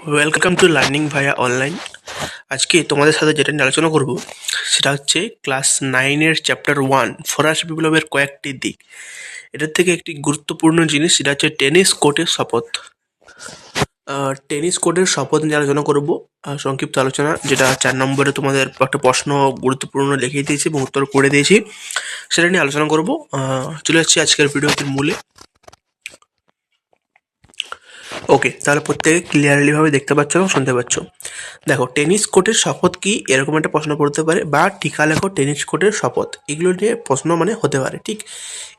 Welcome to learning via online. আজকে তোমাদের সাথে যেটা নিয়ে আলোচনা করব সেটা হচ্ছে ক্লাস 9-এর চ্যাপ্টার 1 ফরাসি বিপ্লবের কয়েকটি দিক। এটার থেকে একটি গুরুত্বপূর্ণ জিনিস সেটা হচ্ছে টেনিস কোর্টের শপথ। টেনিস কোর্টের শপথ নিয়ে আলোচনা করব। সংক্ষিপ্ত আলোচনা, যেটা 4 নম্বরে তোমাদের একটা প্রশ্ন গুরুত্বপূর্ণ লিখে দিয়েছি এবং উত্তর করে দিয়েছি, সেটা নিয়ে আলোচনা করব। চলে যাচ্ছি আজকের ভিডিওটির মূলে। ওকে, তাহলে প্রত্যেকে ক্লিয়ারলি ভাবে দেখতে পাচ্ছ এবং শুনতে পাচ্ছ। দেখো, টেনিস কোর্টের শপথ কি, এরকম একটা প্রশ্ন পড়তে পারে, বা টিকা লেখো টেনিস কোর্টের শপথ, এগুলো নিয়ে প্রশ্ন মানে হতে পারে। ঠিক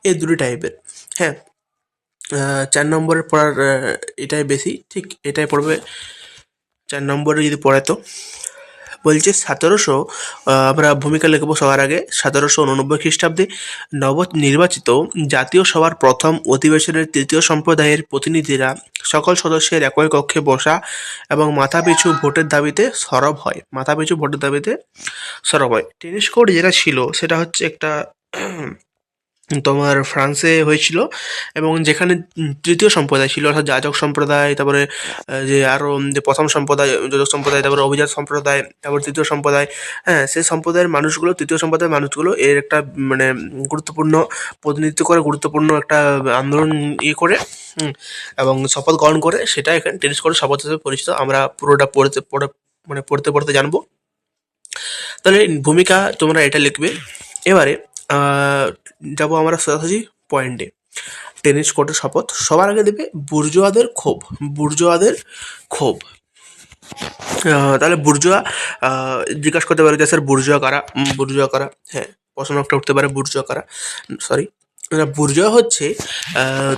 এই দুটি টাইপের। হ্যাঁ, 4 নম্বরের পড়ার এটাই বেশি, ঠিক এটাই পড়বে 4 নম্বরে যদি পড়ে। তো বলছে 1700, আমরা ভূমিকা লিখব সবার আগে। 1789 খ্রিস্টাব্দে নবনির্বাচিত জাতীয় সভার প্রথম অধিবেশনের তৃতীয় সম্প্রদায়ের প্রতিনিধিরা সকল সদস্যের একই কক্ষে বসা এবং মাথাপিছু ভোটের দাবিতে সরব হয়। টেনিস কোর্ট যেটা ছিল সেটা হচ্ছে একটা তোমার ফ্রান্সে হয়েছিল, এবং যেখানে তৃতীয় সম্প্রদায় ছিল, অর্থাৎ যাজক সম্প্রদায়, তারপরে যে আরও যে প্রথম সম্প্রদায় যোজক সম্প্রদায়, তারপরে অভিজাত সম্প্রদায়, তারপর তৃতীয় সম্প্রদায়। হ্যাঁ, সেই সম্প্রদায়ের মানুষগুলো, তৃতীয় সম্প্রদায়ের মানুষগুলো এর একটা মানে গুরুত্বপূর্ণ প্রতিনিধিত্ব করে, গুরুত্বপূর্ণ একটা আন্দোলন করে এবং শপথ গ্রহণ করে, সেটা এখানে টেনিস কোর্টের শপথ হিসেবে পরিচিত। আমরা পুরোটা পড়তে পড়তে জানবো। তাহলে ভূমিকা তোমরা এটা লিখবে। এবারে যাবো আমরা সোজাসুজি পয়েন্টে। টেনিস কোর্টের শপথ সবার আগে দেবে বুর্জোয়াদের ক্ষোভ। তাহলে বুর্জোয়া জিজ্ঞাসা করতে পারে যে স্যার বুর্জোয়া কারা। হ্যাঁ, প্রশ্ন একটা উঠতে পারে, বুর্জোয়া কারা। সরি, বুর্জোয়া হচ্ছে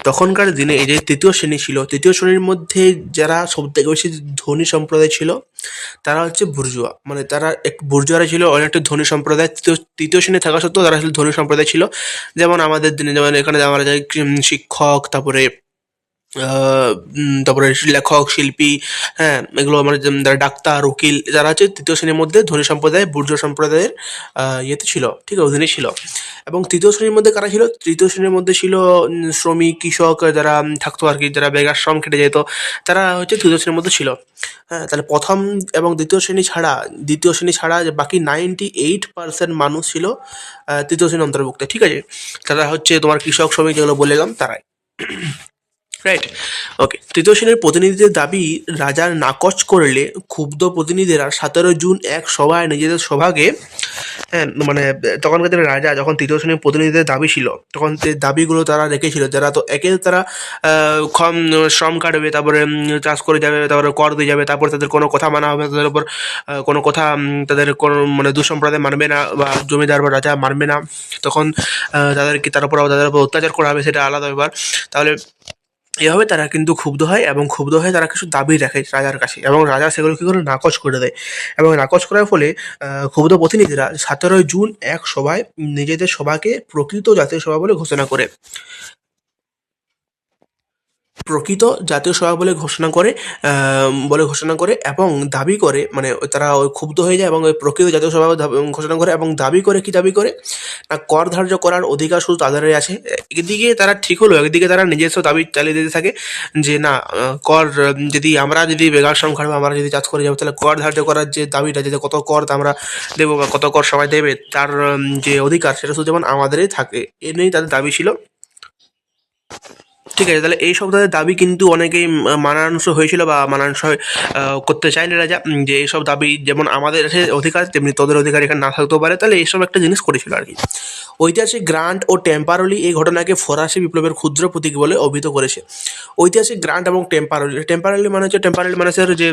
তখনকার দিনে এই যে তৃতীয় শ্রেণীর মধ্যে যারা সব থেকে বেশি ধনী সম্প্রদায় ছিল, তারা হচ্ছে বুর্জোয়া। মানে তারা বুর্জোয়ারা ছিল অনেকটা ধনী সম্প্রদায়। তৃতীয় শ্রেণী থাকা সত্ত্বেও তারা আসলে ধনী সম্প্রদায় ছিল। যেমন আমাদের দিনে, যেমন এখানে আমরা যাই শিক্ষক, তারপরে লেখক, শিল্পী, হ্যাঁ, এগুলো মানে যারা ডাক্তার, উকিল, যারা হচ্ছে তৃতীয় শ্রেণীর মধ্যে ধনী সম্প্রদায়, বুর্জোয়া সম্প্রদায়ের ইয়েতে ছিল, ঠিক আছে, অধীনে ছিল। এবং তৃতীয় শ্রেণীর মধ্যে কারা ছিল? তৃতীয় শ্রেণীর মধ্যে ছিল শ্রমিক, কৃষক, যারা থাকতো আর কি, যারা বেকার শ্রম খেটে যেত, তারা হচ্ছে তৃতীয় শ্রেণীর মধ্যে ছিল। হ্যাঁ, তাহলে প্রথম এবং দ্বিতীয় শ্রেণী ছাড়া যে বাকি 98% মানুষ ছিল তৃতীয় শ্রেণীর অন্তর্ভুক্ত। ঠিক আছে, তারা হচ্ছে তোমার কৃষক, শ্রমিক, যেগুলো বলে গেলাম তারাই। রাইট, ওকে। তৃতীয় শ্রেণীর প্রতিনিধিদের দাবি রাজার নাকচ করলে ক্ষুব্ধ প্রতিনিধিরা 17 জুন এক সভায় নিজেদের সভাকে, হ্যাঁ, মানে তখনকার দিনে রাজা যখন তৃতীয় শ্রেণীর প্রতিনিধিদের দাবি ছিল, তখন দাবিগুলো তারা রেখেছিল। যারা তো একে তারা কম শ্রম কাটবে, তারপরে চাষ করে যাবে, তারপরে কর দিয়ে যাবে, তারপর তাদের কোনো কথা মানা হবে, তাদের উপর কোনো কথা তাদের কোনো মানে দুঃসম্প্রদায় মানবে না, বা জমিদার বা রাজা মানবে না, তখন তাদের উপর অত্যাচার করা হবে, সেটা আলাদা ব্যাপার। তাহলে এভাবে তারা কিন্তু ক্ষুব্ধ হয়, এবং ক্ষুব্ধ হয়ে তারা কিছু দাবি রাখে রাজার কাছে, এবং রাজা সেগুলো কী করে নাকচ করে দেয়। এবং নাকচ করার ফলে ক্ষুব্ধ প্রতিনিধিরা 17 জুন এক সভায় নিজেদের সভাকে প্রকৃত জাতীয় সভা বলে ঘোষণা করে এবং দাবি করে, মানে তারা ওই ক্ষুব্ধ হয়ে যায় এবং ওই প্রকৃত জাতীয় সভা ঘোষণা করে, এবং দাবি করে না, কর ধার্য করার অধিকার শুধু তাদেরই আছে। একদিকে তারা ঠিক হলো, একদিকে তারা নিজস্ব দাবি চালিয়ে দিতে থাকে যে না, কর যদি বেকার শ্রম খাটবো, আমরা যদি চাষ করে যাবো, তাহলে কর ধার্য করার যে দাবিটা, যে কত কর আমরা দেবো বা কত কর সবাই দেবে, তার যে অধিকার, সেটা শুধু যেমন আমাদেরই থাকে, এ নিয়েই তাদের দাবি ছিল। ঠিক আছে, তাহলে এই সব তাদের দাবি কিন্তু অনেকেই মানানসই হয়েছিল বা মানানসই করতে চায় না রাজা, যে এইসব দাবি যেমন আমাদের অধিকার তেমনি তোদের অধিকার এখানে না থাকতেও পারে। তাহলে এইসব একটা জিনিস করেছিল আর কি। ঐতিহাসিক গ্রান্ট ও টেম্পারলি এই ঘটনাকে ফরাসি বিপ্লবের ক্ষুদ্র প্রতীক বলে অভিহিত করেছে। ঐতিহাসিক গ্রান্ট এবং টেম্পারলি মানে হচ্ছে যে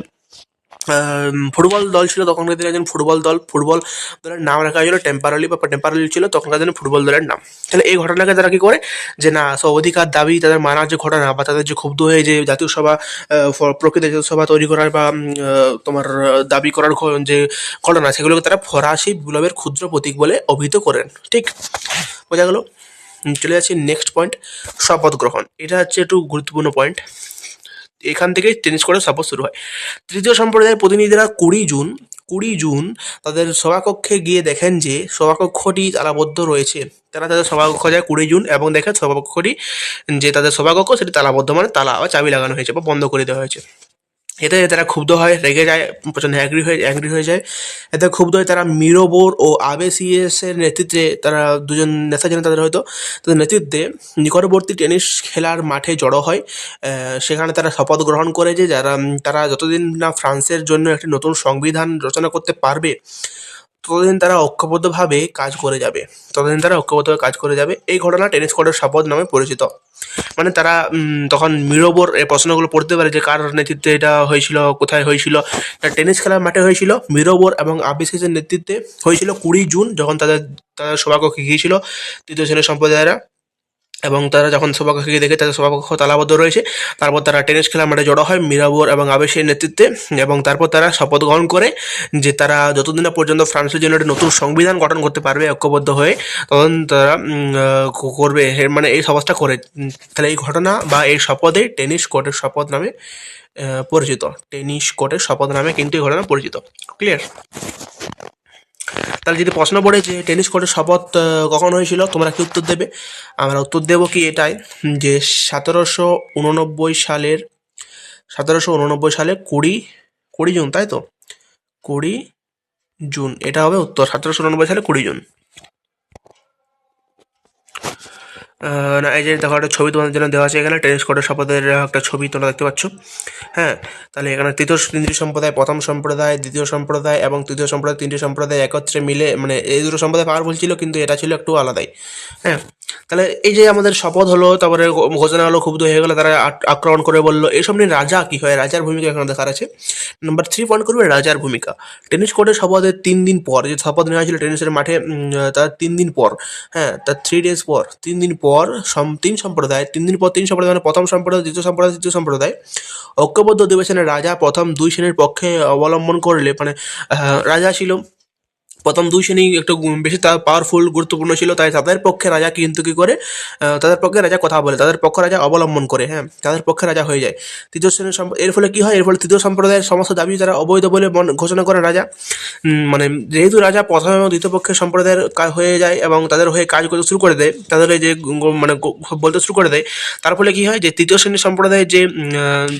ফুটবল দল ছিল তখনকার দিনে, একজন ফুটবল দলের নাম রাখা হয়েছিল টেম্পারারি ছিল তখনকার দিনে ফুটবল দলের নাম। তাহলে এই ঘটনাকে তারা কি করে, যে না, সব অধিকার দাবি তাদের মানার যে ঘটনা, বা তাদের যে ক্ষুব্ধ হয়ে যে জাতীয় সভা, প্রকৃত জাতীয় সভা তৈরি করার বা তোমার দাবি করার যে ঘটনা, সেগুলোকে তারা ফরাসি বিপ্লবের ক্ষুদ্র প্রতীক বলে অভিহিত করেন। ঠিক বোঝা গেল। চলে যাচ্ছি নেক্সট পয়েন্ট, শপথ গ্রহণ। এটা হচ্ছে একটু গুরুত্বপূর্ণ পয়েন্ট। এখান থেকেই টেনিস কোর্টের শপথ শুরু হয়। তৃতীয় সম্প্রদায়ের প্রতিনিধিরা 20 জুন তাদের সভাকক্ষে গিয়ে দেখেন যে সভাকক্ষটি তালাবদ্ধ রয়েছে। তারা তাদের সভাকক্ষ যায় 20 জুন এবং দেখেন সভাকক্ষটি, যে তাদের সভাকক্ষ, সেটি তালাবদ্ধ, মানে তালা বা চাবি লাগানো হয়েছে বা বন্ধ করে দেওয়া হয়েছে। এতে তারা ক্ষুব্ধ হয়, রেগে যায়, প্রচণ্ড অ্যাংরি হয়ে যায়। এতে ক্ষুব্ধ হয়ে তারা মিরোবোর ও আবেসিএস এর নেতৃত্বে, তারা দুজন নেতা ছিলেন তাদের হয়তো, তাদের নেতৃত্বে নিকটবর্তী টেনিস খেলার মাঠে জড়ো হয়। সেখানে তারা শপথ গ্রহণ করে যে তারা যতদিন না ফ্রান্সের জন্য একটি নতুন সংবিধান রচনা করতে পারবে, ততদিন তারা ঐক্যবদ্ধভাবে কাজ করে যাবে। এই ঘটনা টেনিস কোর্টের শপথ নামে পরিচিত। মানে তারা তখন মিরোবোর এই প্রশ্নগুলো পড়তে পারে যে কার নেতৃত্বে এটা হয়েছিল, কোথায় হয়েছিল। এটা টেনিস খেলার মাঠে হয়েছিল, মিরোবোর এবং আবিসিসের নেতৃত্বে হয়েছিল 20 জুন, যখন তাদের তাদের সভাকক্ষে গিয়েছিল তৃতীয় শ্রেণীর সম্প্রদায়েরা। এবং তারা যখন সভাকক্ষে গিয়ে দেখে তাদের সভাকক্ষ তালাবদ্ধ রয়েছে, তারপর তারা টেনিস খেলার মাঠে জড়ো হয় মিরাবোর এবং আবেশের নেতৃত্বে। এবং তারপর তারা শপথ গ্রহণ করে যে তারা যতদিন না পর্যন্ত ফ্রান্সের জন্য একটা নতুন সংবিধান গঠন করতে পারবে ঐক্যবদ্ধ হয়ে, তখন তারা করবে। মানে এই শপথটা করে। তাহলে এই ঘটনা বা এই শপথে টেনিস কোর্টের শপথ নামে পরিচিত। টেনিস কোর্টের শপথ নামে কিন্তু এই ঘটনা পরিচিত। ক্লিয়ার? তাহলে যদি প্রশ্ন পড়ে যে টেনিস কোর্টের শপথ কখন হয়েছিল, তোমরা কি উত্তর দেবে? আমরা উত্তর দেবো কি এটাই, যে 1789 সালে 20 জুন, তাই তো? 20 জুন এটা হবে উত্তর। 1789 সালে 20 জুন। না, এই যে দেখো একটা ছবি তোমাদের জন্য দেওয়া আছে এখানে, টেনিস কোর্টের শপথের একটা ছবি তোমরা দেখতে পাচ্ছ। হ্যাঁ, তাহলে এখানে তিনটি সম্প্রদায়, প্রথম সম্প্রদায়, দ্বিতীয় সম্প্রদায় এবং তৃতীয় সম্প্রদায়, তিনটি সম্প্রদায় একত্রে মিলে, মানে এই দুটো সম্প্রদায় পাওয়ারফুল ছিল, কিন্তু এটা ছিল একটু আলাদাই। হ্যাঁ, তাহলে এই যে আমাদের শপথ হলো, তারপরে ঘোষণা হলো, ক্ষুব্ধ হয়ে গেলো, তারা আক্রমণ করে বললো, এইসব নিয়ে রাজা কি হয়, রাজার ভূমিকা এখানে দেখার আছে। নাম্বার 3 পয়েন্ট করবে রাজার ভূমিকা। টেনিস কোর্টের শপথের 3 দিন পর, যে শপথ নেওয়া হয়েছিল টেনিসের মাঠে, তার 3 দিন পর, হ্যাঁ, তার 3 days পর, 3 দিন পর তিন সম্প্রদায়, 3 দিন পর তিন সম্প্রদায়, মানে প্রথম সম্প্রদায়, দ্বিতীয় সম্প্রদায়, তৃতীয় সম্প্রদায় ঐক্যবদ্ধ অধিবেশনে রাজা প্রথম 2 শ্রেণীর পক্ষে অবলম্বন করলে, মানে রাজা ছিল প্রথম 2 শ্রেণী একটু বেশি পাওয়ারফুল, গুরুত্বপূর্ণ ছিল, তাই তাদের পক্ষে রাজা কিন্তু কি করে, তাদের পক্ষে রাজা কথা বলে, তাদের পক্ষে রাজা অবলম্বন করে, হ্যাঁ, তাদের পক্ষে রাজা হয়ে যায়। তৃতীয় শ্রেণীর এর ফলে কি হয়, এর ফলে তৃতীয় সম্প্রদায়ের সমস্ত দাবি তারা অবৈধ বলে ঘোষণা করে রাজা। মানে যেহেতু রাজা প্রথম এবং দ্বিতীয় পক্ষের সম্প্রদায়ের হয়ে যায় এবং তাদের হয়ে কাজ করতে শুরু করে দেয়, তাদের যে মানে বলতে শুরু করে দেয়, তার ফলে কি হয় যে তৃতীয় শ্রেণীর সম্প্রদায়ের যে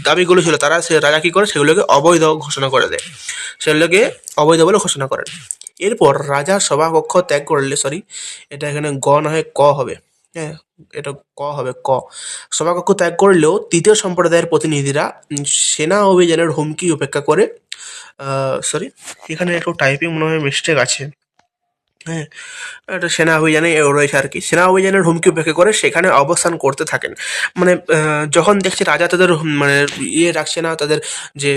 দাবিগুলো ছিল, তারা রাজা কি করে, সেগুলোকে অবৈধ ঘোষণা করে দেয়, সেগুলোকে অবৈধ বলে ঘোষণা করেন। এরপর রাজা সভাকক্ষ ত্যাগ করলে, সরি, এটা এখানে গ না হয়ে ক হবে, হ্যাঁ, এটা ক হবে, ক। সভাকক্ষ ত্যাগ করলেও তৃতীয় সম্প্রদায়ের প্রতিনিধিরা সেনা অভিযানের হুমকি উপেক্ষা করে, সরি, এখানে একটু টাইপিং মনে হয় মিস্টেক আছে, হ্যাঁ, একটা সেনা অভিযানে রয়েছে আর কি, সেনা অভিযানের হুমকি উপেক্ষা করে সেখানে অবস্থান করতে থাকেন। মানে যখন দেখছে রাজা তাদের মানে রাখছে না, তাদের যে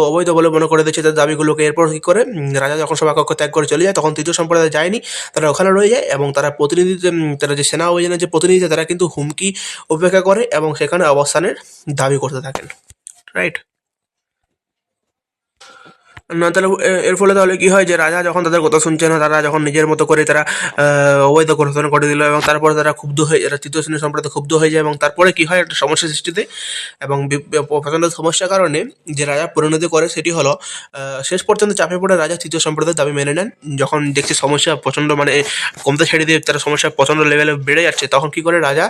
অবৈধ বলে মনে করে দিচ্ছে তাদের দাবিগুলোকে, এরপর কী করে রাজা যখন সভাকক্ষ ত্যাগ করে চলে যায়, তখন তৃতীয় সম্প্রদায় যায়নি, তারা ওখানে রয়ে যায় এবং তারা তারা যে সেনা অভিযানের যে প্রতিনিধি, তারা কিন্তু হুমকি উপেক্ষা করে এবং সেখানে অবস্থানের দাবি করতে থাকেন। রাইট? না, তাহলে এর ফলে তাহলে কি হয় যে রাজা যখন তাদের কথা শুনছে না, তারা যখন নিজের মতো করে তারা অবৈধ ঘোষণা করে দিল, এবং তারপরে তারা ক্ষুব্ধ হয়ে, এরা তৃতীয় শ্রেণীর সম্প্রদায় ক্ষুব্ধ হয়ে যায়, এবং তারপরে কি হয়, একটা সমস্যা সৃষ্টিতে এবং প্রচণ্ড সমস্যার কারণে যে রাজা পরিণতি করে সেটি হলো, শেষ পর্যন্ত চাপে পড়ে রাজা তৃতীয় সম্প্রদায়ের দাবি মেনে নেন। যখন দেখছে সমস্যা প্রচণ্ড, মানে কমতে ছেড়ে দিয়ে তারা সমস্যা প্রচণ্ড লেভেলে বেড়ে যাচ্ছে, তখন কি করে রাজা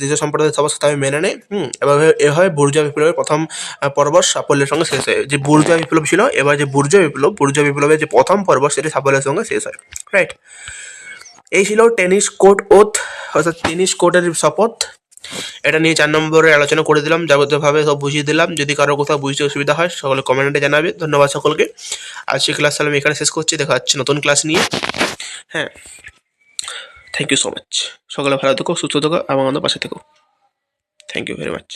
তৃতীয় সম্প্রদায়ের সমস্ত দাবি মেনে নেয়। এভাবে বুর্জোয়া বিপ্লবের প্রথম পর্ব সাফল্যের সঙ্গে শেষ হয়। যে বুর্জোয়া বিপ্লব ছিল, এবার যে বুর্জোয়া বিপ্লবের যে প্রথম পর্ব, সেটি সাফল্যের সঙ্গে শেষ হয়। রাইট? এই ছিল টেনিস কোর্ট ওথ, অর্থাৎ টেনিস কোর্টের শপথ। এটা নিয়ে 4 নম্বরে আলোচনা করে দিলাম, যাবতীয়ভাবে সব বুঝিয়ে দিলাম। যদি কারো কোথাও বুঝতে অসুবিধা হয়, সকলে কমেন্টে জানাবে। ধন্যবাদ সকলকে। আজকে ক্লাস আমি এখানে শেষ করছি, দেখা হচ্ছে নতুন ক্লাস নিয়ে। হ্যাঁ, থ্যাংক ইউ সো মাচ। সকলে ভালো থেকো, সুস্থ থেকো এবং আমাদের পাশে থেকো। Thank you very much.